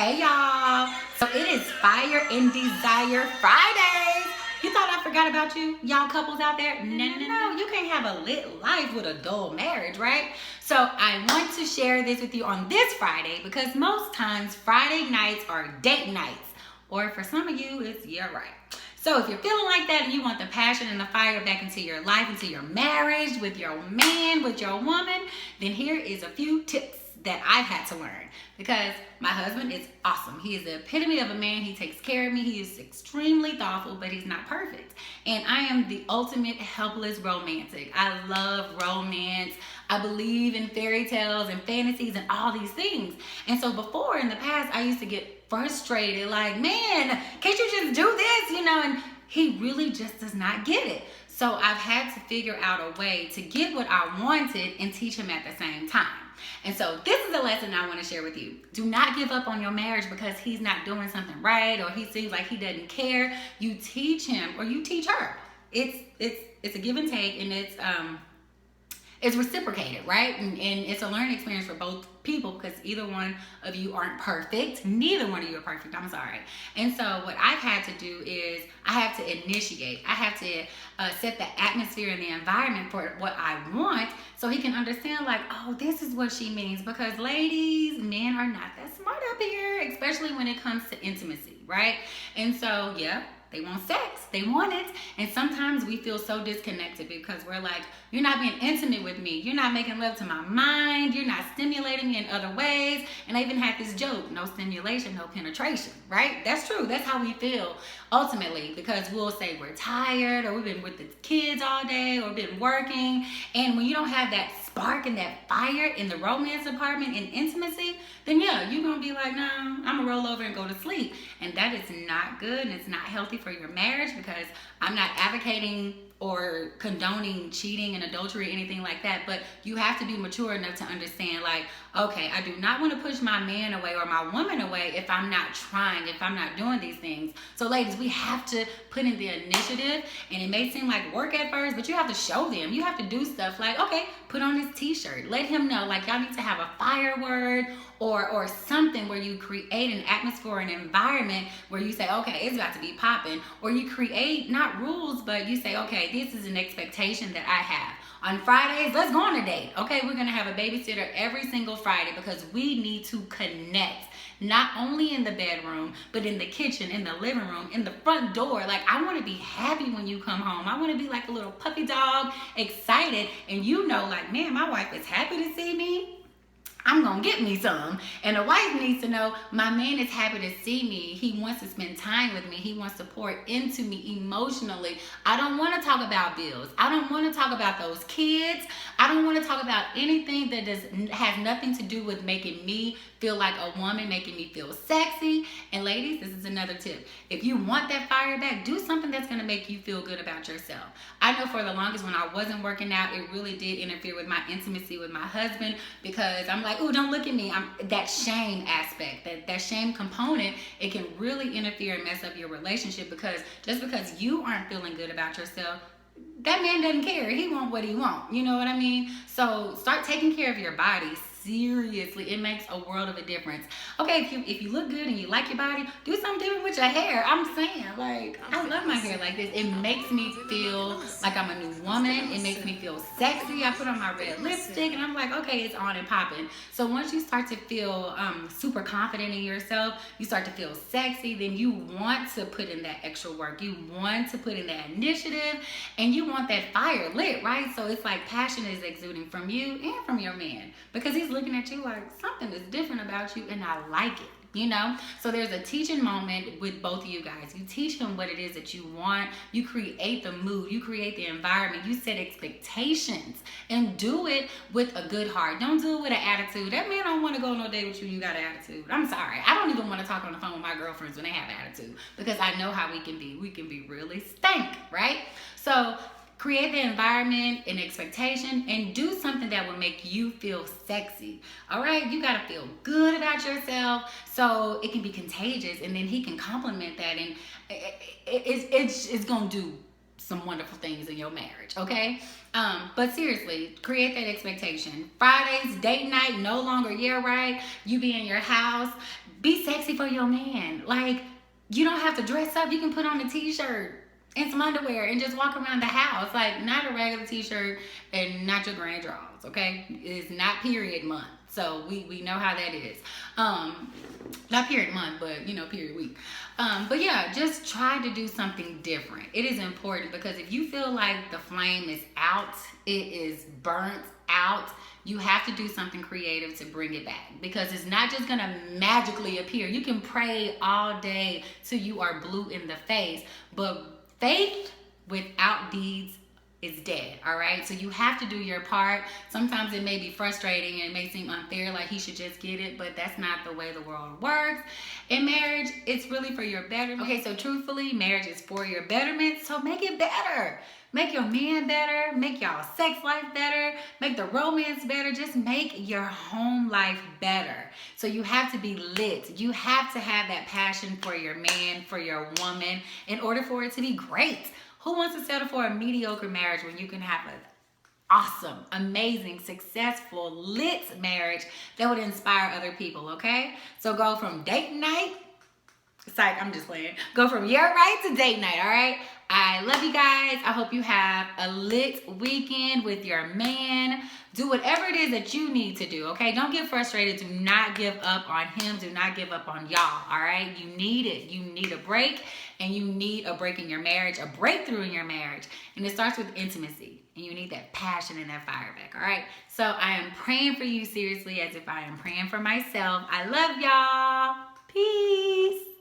Hey y'all. So it is Fire and Desire Fridays. You thought I forgot about you, y'all couples out there? No. You can't have a lit life with a dull marriage, right? So I want to share this with you on this Friday because most times Friday nights are date nights. Or for some of you, it's yeah, right. So if you're feeling like that and you want the passion and the fire back into your life, into your marriage, with your man, with your woman, then here is a few tips that I've had to learn because my husband is awesome. He is the epitome of a man. He takes care of me. He is extremely thoughtful, but he's not perfect. And I am the ultimate helpless romantic. I love romance. I believe in fairy tales and fantasies and all these things. And so before in the past, I used to get frustrated, like, man, can't you just do this? And he really just does not get it. So I've had to figure out a way to get what I wanted and teach him at the same time. And so this is a lesson I want to share with you. Do not give up on your marriage because he's not doing something right or he seems like he doesn't care. You teach him or you teach her. It's a give and take, and it's reciprocated, right? And it's a learning experience for both people because either one of you aren't perfect. Neither one of you are perfect. I'm sorry. And so what I've had to do is I have to initiate. I have to set the atmosphere and the environment for what I want so he can understand, like, oh, this is what she means. Because ladies, men are not that smart up here, especially when it comes to intimacy, right? And so, yeah. They want sex. They want it. And sometimes we feel so disconnected because we're like, you're not being intimate with me. You're not making love to my mind. You're not stimulating me in other ways. And I even had this joke, no stimulation, no penetration, right? That's true. That's how we feel ultimately because we'll say we're tired or we've been with the kids all day or been working. And when you don't have that spark and that fire in the romance department and intimacy, then yeah, you're going to be like, no, I'm going to roll over and go to sleep. And that is not good and it's not healthy for your marriage because I'm not advocating or condoning cheating and adultery or anything like that, but you have to be mature enough to understand, like, okay, I do not want to push my man away or my woman away if I'm not trying, if I'm not doing these things. So ladies, we have to put in the initiative, and it may seem like work at first, but you have to show them. You have to do stuff like, okay, put on this t-shirt. Let him know, like, y'all need to have a fire word or something where you create an atmosphere, an environment where you say, okay, it's about to be popping. Or you create, not rules, but you say, okay, this is an expectation that I have. On Fridays, let's go on a date. Okay, we're going to have a babysitter every single Friday because we need to connect. Not only in the bedroom, but in the kitchen, in the living room, in the front door. Like, I want to be happy when you come home. I want to be like a little puppy dog, excited. And like, man, my wife is happy to see me. I'm going to get me some. And a wife needs to know my man is happy to see me. He wants to spend time with me. He wants to pour into me emotionally. I don't want to talk about bills. I don't want to talk about those kids. I don't want to talk about anything that has nothing to do with making me feel like a woman, making me feel sexy. And ladies, this is another tip. If you want that fire back, do something that's going to make you feel good about yourself. I know for the longest when I wasn't working out, it really did interfere with my intimacy with my husband because I'm like, oh, don't look at me. That shame aspect, that shame component, it can really interfere and mess up your relationship because just because you aren't feeling good about yourself, that man doesn't care. He wants what he wants. You know what I mean? So start taking care of your body. Seriously, it makes a world of a difference. Okay, if you look good and you like your body, do something different with your hair. I'm saying, like, I love my hair like this. It makes me feel like I'm a new woman. It makes me feel sexy. I put on my red lipstick and I'm like, okay, it's on and popping. So once you start to feel super confident in yourself, you start to feel sexy, then you want to put in that extra work. You want to put in that initiative and you want that fire lit, right? So it's like passion is exuding from you and from your man because he's looking at you like something is different about you and I like it, So there's a teaching moment with both of you guys. You teach him what it is that you want. You create the mood. You create the environment. You set expectations and do it with a good heart. Don't do it with an attitude. That man don't want to go on no date with you and you got an attitude. I'm sorry. I don't even want to talk on the phone with my girlfriends when they have attitude because I know how we can be. We can be really stank, right? So create the environment and expectation and do something that will make you feel sexy. All right, you got to feel good about yourself so it can be contagious and then he can compliment that and it's going to do some wonderful things in your marriage, okay? But seriously, create that expectation. Fridays, date night, no longer, yeah, right? You be in your house. Be sexy for your man. Like, you don't have to dress up. You can put on a t-shirt and some underwear and just walk around the house. Like, not a regular t-shirt and not your grand drawers, okay? It's not period month. So we know how that is. Not period month, but period week. But yeah, just try to do something different. It is important because if you feel like the flame is out, it is burnt out, you have to do something creative to bring it back, because it's not just gonna magically appear. You can pray all day till you are blue in the face, but faith without deeds is dead, all right? So you have to do your part. Sometimes it may be frustrating and it may seem unfair, like he should just get it, but that's not the way the world works. In marriage, it's really for your betterment. Okay, so truthfully, marriage is for your betterment, so make it better. Make your man better, make y'all sex life better, make the romance better, just make your home life better. So you have to be lit. You have to have that passion for your man, for your woman, in order for it to be great. Who wants to settle for a mediocre marriage when you can have an awesome, amazing, successful, lit marriage that would inspire other people, okay? So go from date night, psych, I'm just playing. Go from year right to date night, all right? I love you guys. I hope you have a lit weekend with your man. Do whatever it is that you need to do, okay? Don't get frustrated. Do not give up on him. Do not give up on y'all, all right? You need it. You need a break, and you need a break in your marriage, a breakthrough in your marriage. And it starts with intimacy, and you need that passion and that fire back, all right? So I am praying for you seriously as if I am praying for myself. I love y'all. Peace.